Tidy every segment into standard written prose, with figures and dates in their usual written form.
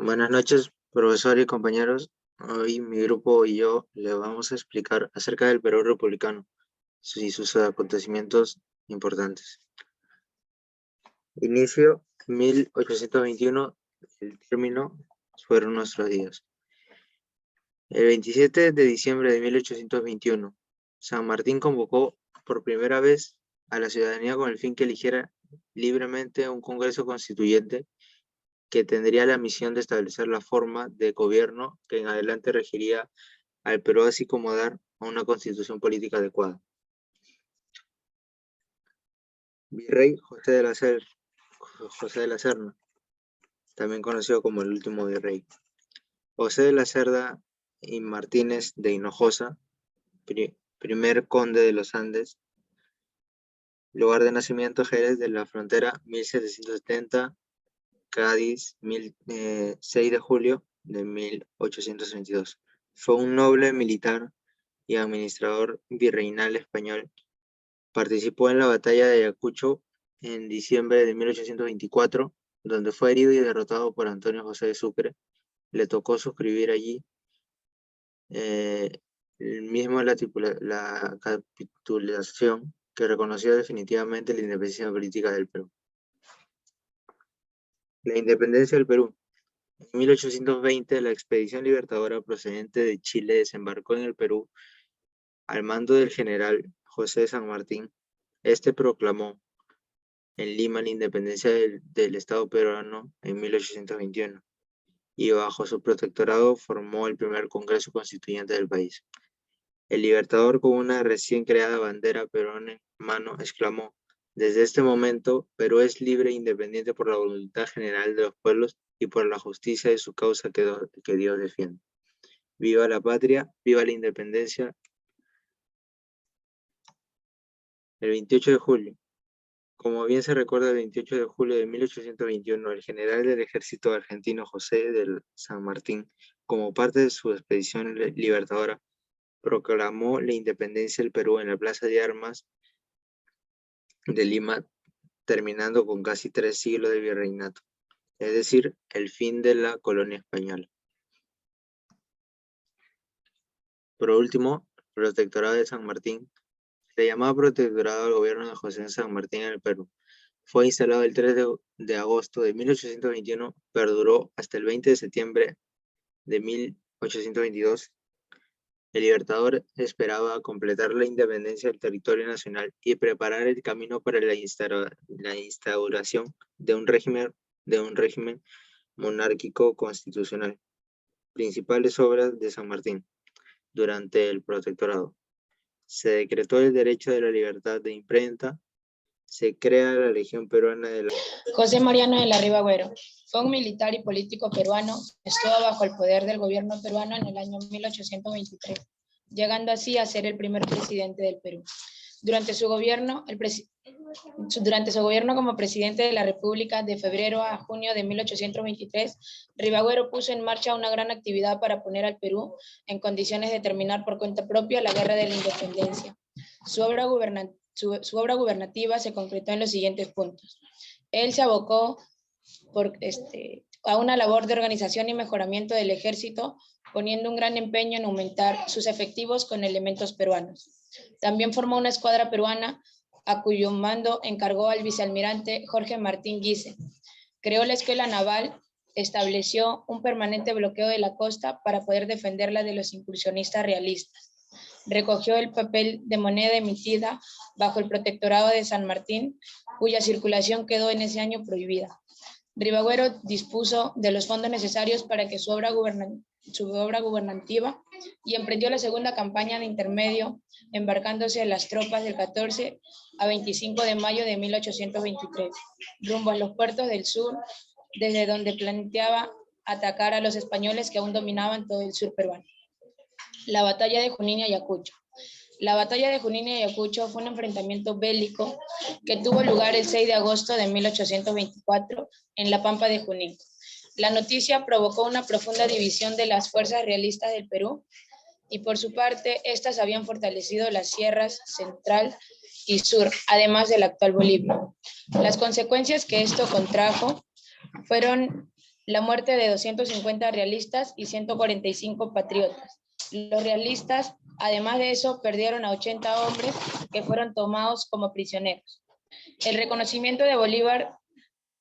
Buenas noches, profesor y compañeros. Hoy mi grupo y yo le vamos a explicar acerca del Perú republicano y sus acontecimientos importantes. Inicio 1821, el término fueron nuestros días. El 27 de diciembre de 1821, San Martín convocó por primera vez a la ciudadanía con el fin que eligiera libremente un Congreso Constituyente que tendría la misión de establecer la forma de gobierno que en adelante regiría al Perú, así como dar a una constitución política adecuada. Virrey José de la Serna, también conocido como el último virrey. José de la Cerda y Martínez de Hinojosa, primer conde de los Andes. Lugar de nacimiento: Jerez de la Frontera, 1770. Cádiz, 6 de julio de 1822. Fue un noble militar y administrador virreinal español. Participó en la batalla de Ayacucho en diciembre de 1824, donde fue herido y derrotado por Antonio José de Sucre. Le tocó suscribir allí la capitulación que reconoció definitivamente la independencia política del Perú. La independencia del Perú. En 1820, la expedición libertadora procedente de Chile desembarcó en el Perú al mando del general José de San Martín. Este proclamó en Lima la independencia del Estado peruano en 1821 y bajo su protectorado formó el primer Congreso Constituyente del país. El libertador, con una recién creada bandera peruana en mano, exclamó: "Desde este momento, Perú es libre e independiente por la voluntad general de los pueblos y por la justicia de su causa que Dios defiende. Viva la patria, viva la independencia". El 28 de julio. Como bien se recuerda, el 28 de julio de 1821, el general del ejército argentino José de San Martín, como parte de su expedición libertadora, proclamó la independencia del Perú en la Plaza de Armas de Lima, terminando con casi 3 siglos de virreinato, es decir, el fin de la colonia española. Por último, el protectorado de San Martín. Se llamaba protectorado al gobierno de José de San Martín en el Perú. Fue instalado el 3 de agosto de 1821, perduró hasta el 20 de septiembre de 1822. El libertador esperaba completar la independencia del territorio nacional y preparar el camino para la instauración de un régimen monárquico constitucional. Principales obras de San Martín durante el protectorado: se decretó el derecho de la libertad de imprenta, se crea la Legión Peruana de la... José Mariano de la Riva Agüero fue un militar y político peruano que estuvo bajo el poder del gobierno peruano en el año 1823, llegando así a ser el primer presidente del Perú. Durante su gobierno como presidente de la República, de febrero a junio de 1823, Rivagüero puso en marcha una gran actividad para poner al Perú en condiciones de terminar por cuenta propia la Guerra de la Independencia. Su obra gubernativa se concretó en los siguientes puntos. Él se abocó a una labor de organización y mejoramiento del ejército, poniendo un gran empeño en aumentar sus efectivos con elementos peruanos. También formó una escuadra peruana a cuyo mando encargó al vicealmirante Jorge Martín Guise. Creó la escuela naval, estableció un permanente bloqueo de la costa para poder defenderla de los incursionistas realistas. Recogió el papel de moneda emitida bajo el protectorado de San Martín, cuya circulación quedó en ese año prohibida. Rivagüero dispuso de los fondos necesarios para que su obra gubernativa y emprendió la segunda campaña de intermedio, embarcándose en las tropas del 14 a 25 de mayo de 1823, rumbo a los puertos del sur, desde donde planteaba atacar a los españoles que aún dominaban todo el sur peruano. La batalla de Junín y Ayacucho. La batalla de Junín y Ayacucho fue un enfrentamiento bélico que tuvo lugar el 6 de agosto de 1824 en la Pampa de Junín. La noticia provocó una profunda división de las fuerzas realistas del Perú y por su parte, estas habían fortalecido las sierras central y sur, además de la actual Bolivia. Las consecuencias que esto contrajo fueron la muerte de 250 realistas y 145 patriotas. Los realistas, además de eso, perdieron a 80 hombres que fueron tomados como prisioneros. El reconocimiento de Bolívar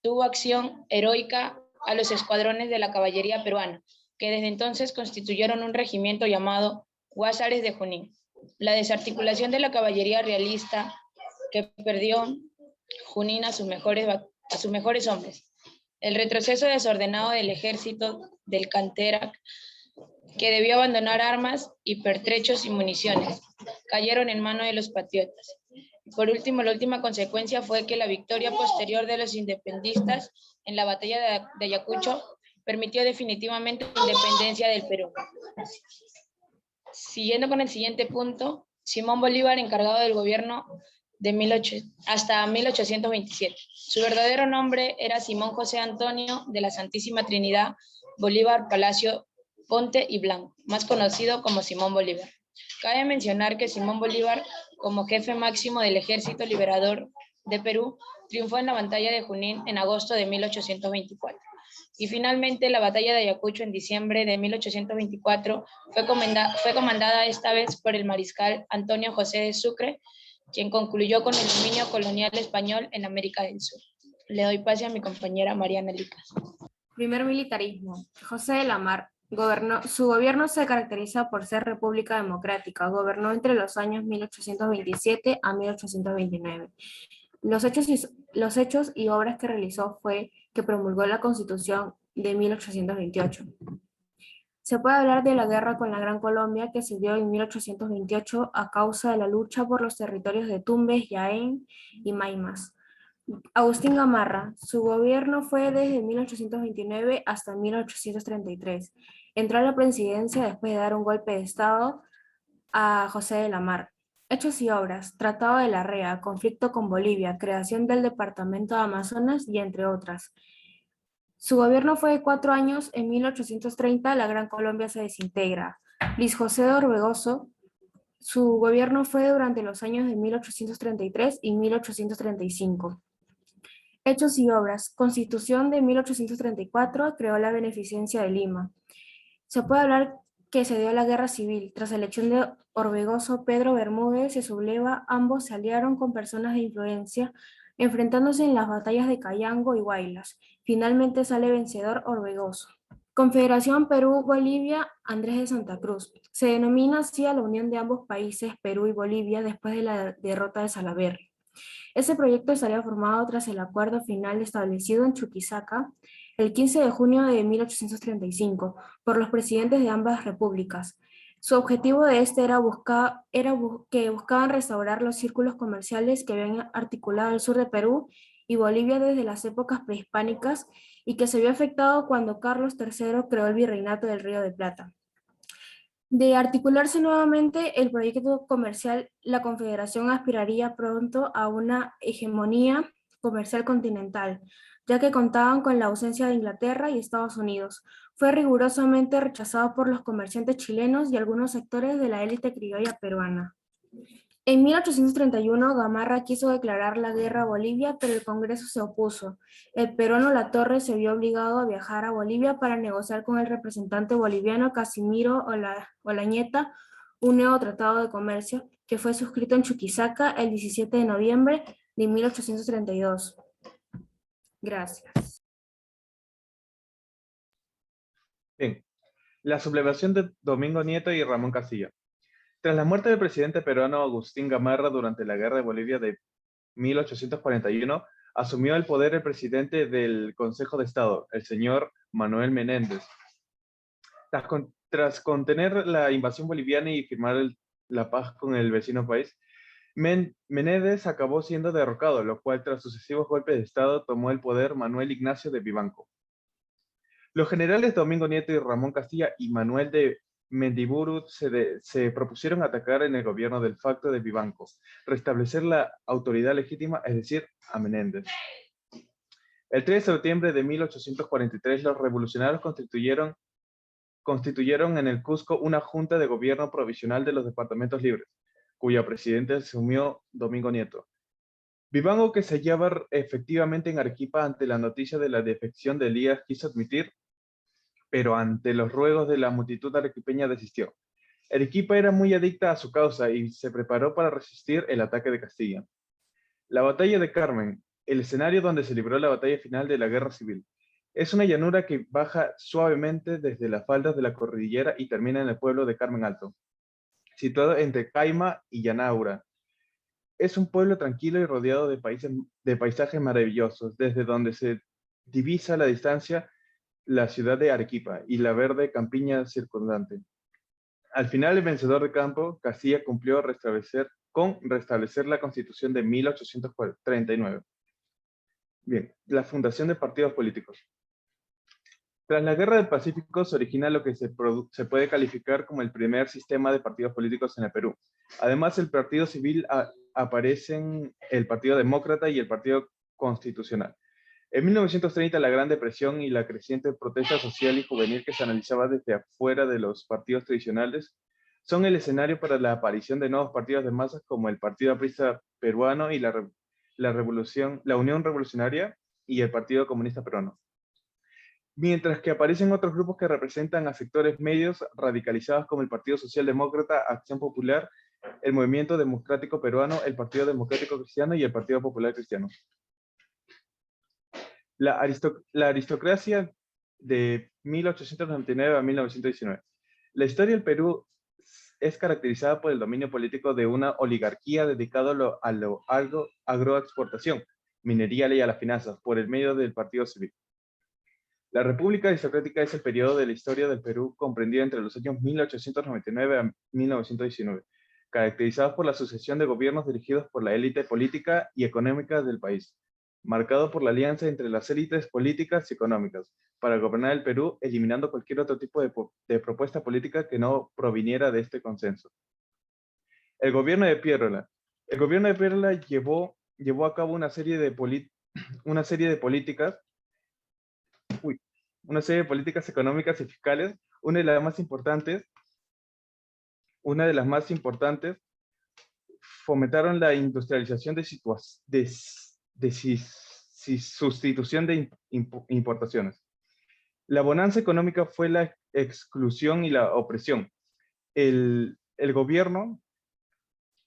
tuvo acción heroica a los escuadrones de la caballería peruana, que desde entonces constituyeron un regimiento llamado Guásares de Junín. La desarticulación de la caballería realista, que perdió Junín a sus mejores hombres. El retroceso desordenado del ejército del Canterac, que debió abandonar armas y pertrechos y municiones, cayeron en manos de los patriotas. Por último, la última consecuencia fue que la victoria posterior de los independistas en la batalla de Ayacucho permitió definitivamente la independencia del Perú. Siguiendo con el siguiente punto, Simón Bolívar, encargado del gobierno hasta 1827. Su verdadero nombre era Simón José Antonio de la Santísima Trinidad Bolívar Palacio Ponte y Blanco, más conocido como Simón Bolívar. Cabe mencionar que Simón Bolívar, como jefe máximo del Ejército Liberador de Perú, triunfó en la batalla de Junín en agosto de 1824. Y finalmente la batalla de Ayacucho en diciembre de 1824 fue comandada esta vez por el mariscal Antonio José de Sucre, quien concluyó con el dominio colonial español en América del Sur. Le doy pase a mi compañera Mariana Licas. Primer militarismo. José de la Mar. Su gobierno se caracteriza por ser república democrática. Gobernó entre los años 1827 a 1829. Los hechos y obras que realizó fue que promulgó la Constitución de 1828. Se puede hablar de la guerra con la Gran Colombia que se dio en 1828 a causa de la lucha por los territorios de Tumbes, Jaén y Maymas. Agustín Gamarra. Su gobierno fue desde 1829 hasta 1833. Entró a la presidencia después de dar un golpe de Estado a José de la Mar. Hechos y obras. Tratado de Larrea, conflicto con Bolivia, creación del departamento de Amazonas y entre otras. Su gobierno fue de 4 años. En 1830 la Gran Colombia se desintegra. Luis José de Orbegoso. Su gobierno fue durante los años de 1833 y 1835. Hechos y obras. Constitución de 1834 creó la beneficencia de Lima. Se puede hablar que se dio la guerra civil. Tras la elección de Orbegoso, Pedro Bermúdez se subleva. Ambos se aliaron con personas de influencia, enfrentándose en las batallas de Cayango y Huaylas. Finalmente sale vencedor Orbegoso. Confederación Perú-Bolivia, Andrés de Santa Cruz. Se denomina así a la unión de ambos países, Perú y Bolivia, después de la derrota de Salaverry. Ese proyecto estaría formado tras el acuerdo final establecido en Chuquisaca el 15 de junio de 1835 por los presidentes de ambas repúblicas. Su objetivo de este era que buscaban restaurar los círculos comerciales que habían articulado el sur de Perú y Bolivia desde las épocas prehispánicas y que se vio afectado cuando Carlos III creó el Virreinato del Río de Plata. De articularse nuevamente el proyecto comercial, la Confederación aspiraría pronto a una hegemonía comercial continental, ya que contaban con la ausencia de Inglaterra y Estados Unidos. Fue rigurosamente rechazado por los comerciantes chilenos y algunos sectores de la élite criolla peruana. En 1831, Gamarra quiso declarar la guerra a Bolivia, pero el Congreso se opuso. El peruano Latorre se vio obligado a viajar a Bolivia para negociar con el representante boliviano Casimiro Olañeta un nuevo tratado de comercio que fue suscrito en Chuquisaca el 17 de noviembre de 1832. Gracias. Bien, la sublevación de Domingo Nieto y Ramón Castilla. Tras la muerte del presidente peruano Agustín Gamarra durante la Guerra de Bolivia de 1841, asumió el poder el presidente del Consejo de Estado, el señor Manuel Menéndez. Tras contener la invasión boliviana y firmar la paz con el vecino país, Menéndez acabó siendo derrocado, lo cual tras sucesivos golpes de Estado tomó el poder Manuel Ignacio de Vivanco. Los generales Domingo Nieto y Ramón Castilla y Manuel de Mendiburu se propusieron atacar en el gobierno del facto de Vivanco, restablecer la autoridad legítima, es decir, a Menéndez. El 3 de septiembre de 1843, los revolucionarios constituyeron en el Cusco una junta de gobierno provisional de los departamentos libres, cuya presidencia asumió Domingo Nieto. Vivanco, que se hallaba efectivamente en Arequipa ante la noticia de la defección de Elías, quiso admitir, pero ante los ruegos de la multitud arequipeña desistió. Arequipa era muy adicta a su causa y se preparó para resistir el ataque de Castilla. La batalla de Carmen, el escenario donde se libró la batalla final de la Guerra Civil. Es una llanura que baja suavemente desde las faldas de la cordillera y termina en el pueblo de Carmen Alto, situado entre Caima y Llanaura. Es un pueblo tranquilo y rodeado de paisajes maravillosos, desde donde se divisa a la distancia la ciudad de Arequipa y la verde campiña circundante. Al final, el vencedor de campo, Castilla cumplió restablecer la Constitución de 1839. Bien, la fundación de partidos políticos. Tras la Guerra del Pacífico se origina lo que se puede calificar como el primer sistema de partidos políticos en el Perú. Además, el Partido Civil aparecen el Partido Demócrata y el Partido Constitucional. En 1930, la Gran Depresión y la creciente protesta social y juvenil que se analizaba desde afuera de los partidos tradicionales son el escenario para la aparición de nuevos partidos de masas como el Partido Aprista Peruano y la Unión Revolucionaria y el Partido Comunista Peruano. Mientras que aparecen otros grupos que representan a sectores medios radicalizados como el Partido Socialdemócrata, Acción Popular, el Movimiento Democrático Peruano, el Partido Democrático Cristiano y el Partido Popular Cristiano. La aristocracia de 1899 a 1919. La historia del Perú es caracterizada por el dominio político de una oligarquía dedicada a la agroexportación, minería y a las finanzas, por el medio del Partido Civil. La República Aristocrática es el periodo de la historia del Perú comprendido entre los años 1899 a 1919, caracterizado por la sucesión de gobiernos dirigidos por la élite política y económica del país, marcado por la alianza entre las élites políticas y económicas, para gobernar el Perú, eliminando cualquier otro tipo de propuesta política que no proviniera de este consenso. El gobierno de Pierola. El gobierno de Pierola llevó a cabo una serie de políticas económicas y fiscales. Una de las más importantes fomentaron la industrialización de sustitución de importaciones. La bonanza económica fue la exclusión y la opresión. El gobierno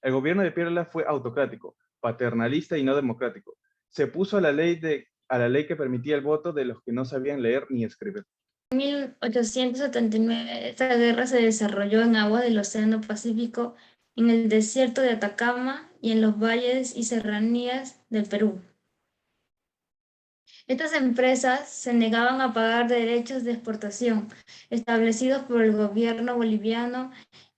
de Pierola fue autocrático, paternalista y no democrático. Se puso a la ley que permitía el voto de los que no sabían leer ni escribir. En 1879, esta guerra se desarrolló en aguas del Océano Pacífico, en el desierto de Atacama y en los valles y serranías del Perú. Estas empresas se negaban a pagar derechos de exportación establecidos por el gobierno boliviano.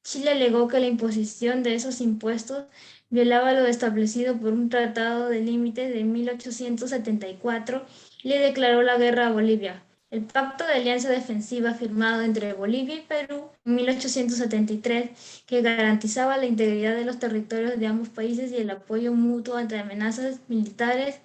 Chile alegó que la imposición de esos impuestos violaba lo establecido por un tratado de límites de 1874 y le declaró la guerra a Bolivia. El Pacto de Alianza Defensiva firmado entre Bolivia y Perú en 1873, que garantizaba la integridad de los territorios de ambos países y el apoyo mutuo ante amenazas militares,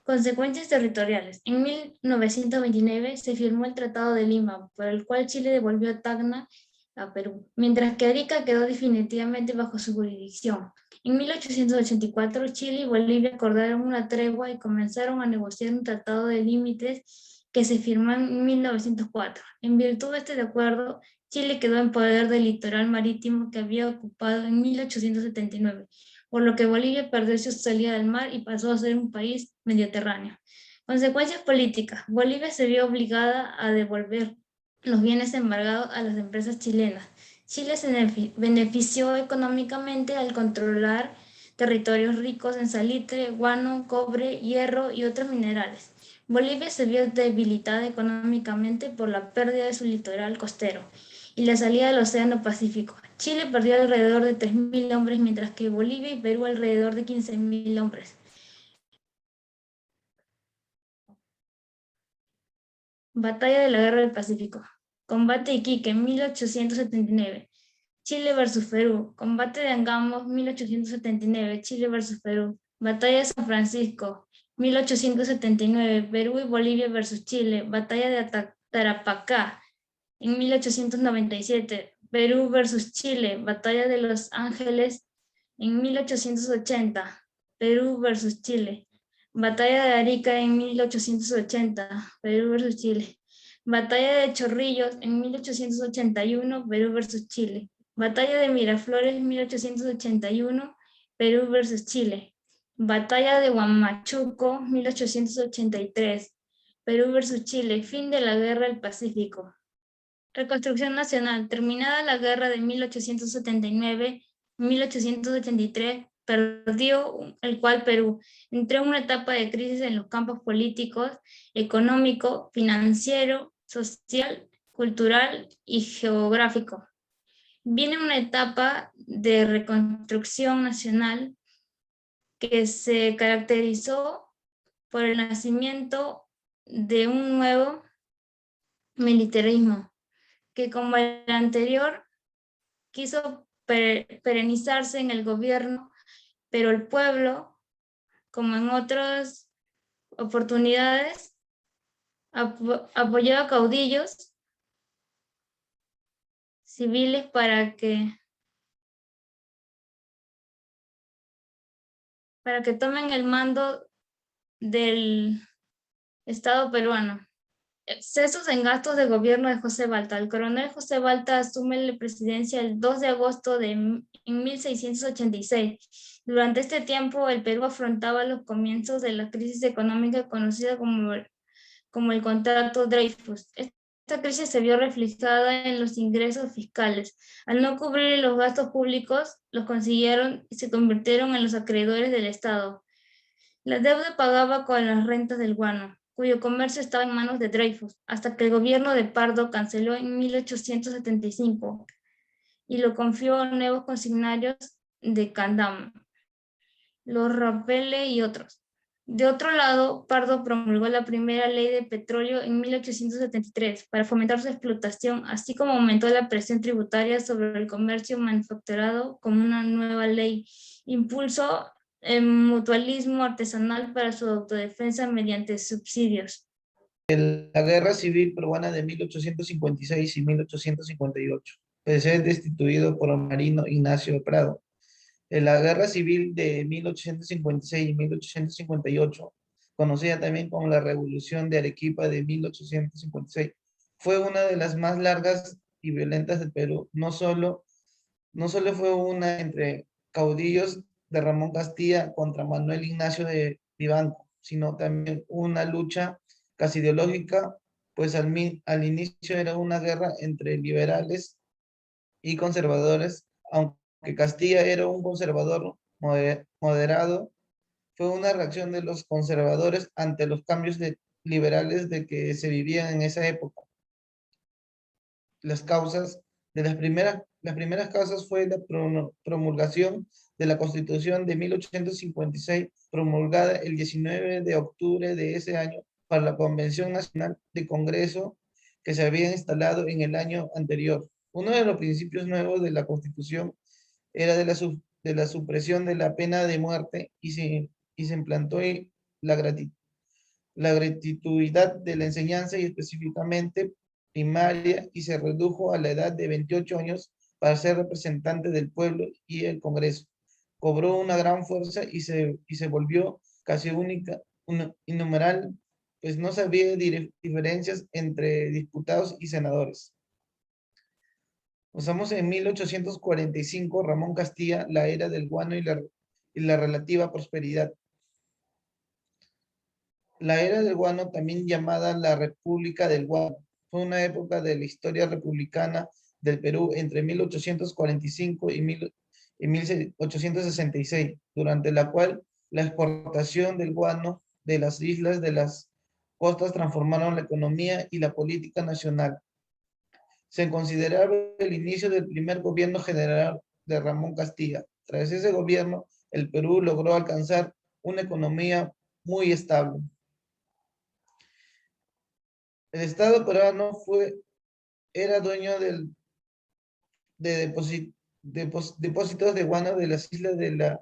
consecuencias territoriales. En 1929 se firmó el Tratado de Lima, por el cual Chile devolvió a Tacna a Perú, mientras que Arica quedó definitivamente bajo su jurisdicción. En 1884, Chile y Bolivia acordaron una tregua y comenzaron a negociar un tratado de límites que se firmó en 1904. En virtud de este acuerdo, Chile quedó en poder del litoral marítimo que había ocupado en 1879, por lo que Bolivia perdió su salida del mar y pasó a ser un país mediterráneo. Consecuencias políticas. Bolivia se vio obligada a devolver los bienes embargados a las empresas chilenas. Chile se benefició económicamente al controlar territorios ricos en salitre, guano, cobre, hierro y otros minerales. Bolivia se vio debilitada económicamente por la pérdida de su litoral costero y la salida del Océano Pacífico. Chile perdió alrededor de 3.000 hombres, mientras que Bolivia y Perú alrededor de 15.000 hombres. Batalla de la Guerra del Pacífico. Combate Iquique, en 1879. Chile versus Perú. Combate de Angamos, 1879. Chile versus Perú. Batalla de San Francisco, 1879. Perú y Bolivia versus Chile. Batalla de Tarapacá, en 1897. Perú versus Chile. Batalla de Los Ángeles, en 1880. Perú versus Chile. Batalla de Arica en 1880, Perú versus Chile. Batalla de Chorrillos en 1881, Perú versus Chile. Batalla de Miraflores en 1881, Perú versus Chile. Batalla de Huamachuco, 1883, Perú versus Chile. Fin de la Guerra del Pacífico. Reconstrucción nacional. Terminada la guerra de 1879-1883, perdió el cual Perú entró en una etapa de crisis en los campos políticos, económico, financiero, social, cultural y geográfico. Viene una etapa de reconstrucción nacional que se caracterizó por el nacimiento de un nuevo militarismo, que como el anterior quiso perenizarse en el gobierno, pero el pueblo, como en otras oportunidades, apoyó a caudillos civiles para que tomen el mando del Estado peruano. Excesos en gastos de gobierno de José Balta. El coronel José Balta asume la presidencia el 2 de agosto en 1686. Durante este tiempo, el Perú afrontaba los comienzos de la crisis económica conocida como el contrato Dreyfus. Esta crisis se vio reflejada en los ingresos fiscales. Al no cubrir los gastos públicos, los consiguieron y se convirtieron en los acreedores del Estado. La deuda pagaba con las rentas del guano, cuyo comercio estaba en manos de Dreyfus, hasta que el gobierno de Pardo canceló en 1875 y lo confió a nuevos consignarios de Candam, los Rapelle y otros. De otro lado, Pardo promulgó la primera ley de petróleo en 1873 para fomentar su explotación, así como aumentó la presión tributaria sobre el comercio manufacturado con una nueva ley. Impulsó el mutualismo artesanal para su autodefensa mediante subsidios. La Guerra Civil Peruana de 1856 y 1858. Pues es destituido por Marino Ignacio de Prado. En la Guerra Civil de 1856 y 1858, conocida también como la Revolución de Arequipa de 1856, fue una de las más largas y violentas del Perú. No solo fue una entre caudillos de Ramón Castilla contra Manuel Ignacio de Vivanco, sino también una lucha casi ideológica, pues al inicio era una guerra entre liberales y conservadores, aunque Castilla era un conservador moderado. Fue una reacción de los conservadores ante los cambios liberales de que se vivían en esa época. Las primeras causas fue la promulgación de la Constitución de 1856, promulgada el 19 de octubre de ese año para la Convención Nacional de Congreso que se había instalado en el año anterior. Uno de los principios nuevos de la Constitución era de la supresión de la pena de muerte y se implantó la gratuidad de la enseñanza y específicamente primaria, y se redujo a la edad de 28 años para ser representante del pueblo y el Congreso. Cobró una gran fuerza y se volvió casi única, innumerable, pues no había diferencias entre diputados y senadores. Usamos en 1845, Ramón Castilla, la era del guano y la relativa prosperidad. La era del guano, también llamada la República del Guano, fue una época de la historia republicana del Perú entre 1845 y 1866, durante la cual la exportación del guano de las islas de las costas transformaron la economía y la política nacional. Se consideraba el inicio del primer gobierno general de Ramón Castilla. Tras ese gobierno, el Perú logró alcanzar una economía muy estable. El Estado peruano era dueño de depósitos de guano de las islas de la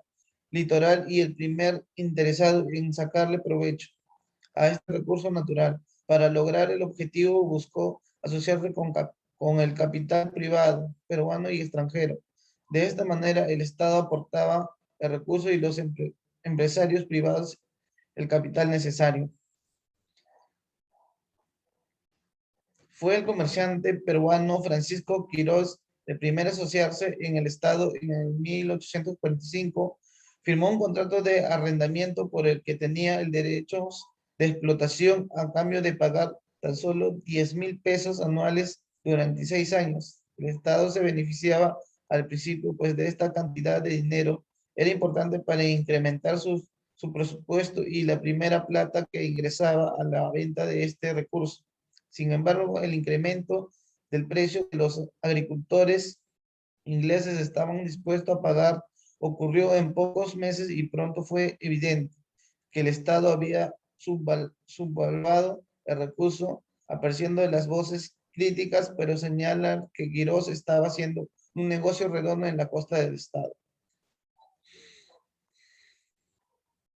litoral y el primer interesado en sacarle provecho a este recurso natural. Para lograr el objetivo buscó asociarse con el capital privado, peruano y extranjero. De esta manera, el Estado aportaba el recurso y los empresarios privados el capital necesario. Fue el comerciante peruano Francisco Quirós el primer a asociarse en el Estado en el 1845. Firmó un contrato de arrendamiento por el que tenía el derecho de explotación a cambio de pagar tan solo 10,000 pesos anuales durante 6 años. El Estado se beneficiaba al principio, pues de esta cantidad de dinero era importante para incrementar su presupuesto y la primera plata que ingresaba a la venta de este recurso. Sin embargo, el incremento del precio que los agricultores ingleses estaban dispuestos a pagar ocurrió en pocos meses y pronto fue evidente que el Estado había subvaluado el recurso, apareciendo las voces críticas, pero señalan que Quirós estaba haciendo un negocio redondo en la costa del Estado.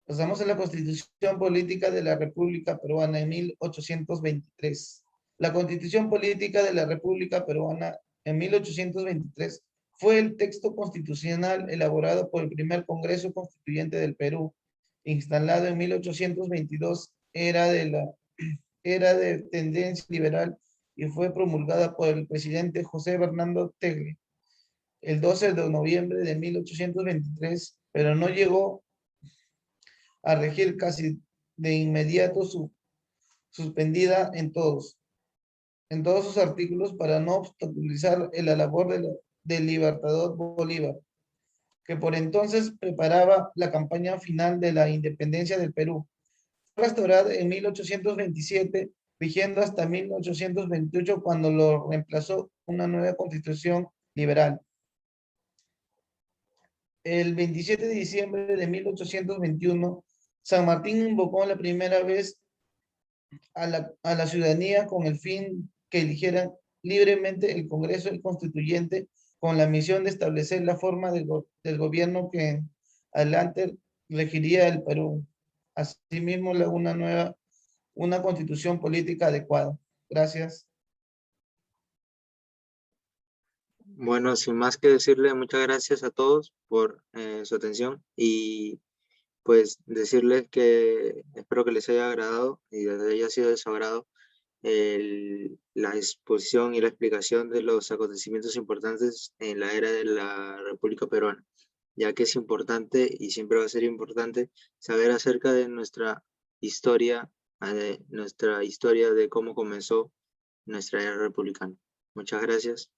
Pasamos a la Constitución Política de la República Peruana en 1823. La Constitución Política de la República Peruana en 1823 fue el texto constitucional elaborado por el primer Congreso Constituyente del Perú, instalado en 1822, era de tendencia liberal y fue promulgada por el presidente José Bernardo Tagle el 12 de noviembre de 1823, pero no llegó a regir casi de inmediato, suspendida en todos sus artículos para no obstaculizar la labor del libertador Bolívar, que por entonces preparaba la campaña final de la independencia del Perú. Fue restaurada en 1827, vigiendo hasta 1828, cuando lo reemplazó una nueva constitución liberal. El 27 de diciembre de 1821, San Martín invocó la primera vez a la ciudadanía con el fin que eligieran libremente el Congreso Constituyente con la misión de establecer la forma del gobierno que adelante regiría el Perú. Asimismo, una constitución política adecuada. Gracias. Bueno, sin más que decirle, muchas gracias a todos por su atención y pues decirles que espero que les haya agradado y les haya sido de su agrado la exposición y la explicación de los acontecimientos importantes en la era de la República Peruana, ya que es importante y siempre va a ser importante saber acerca de nuestra historia de cómo comenzó nuestra era republicana. Muchas gracias.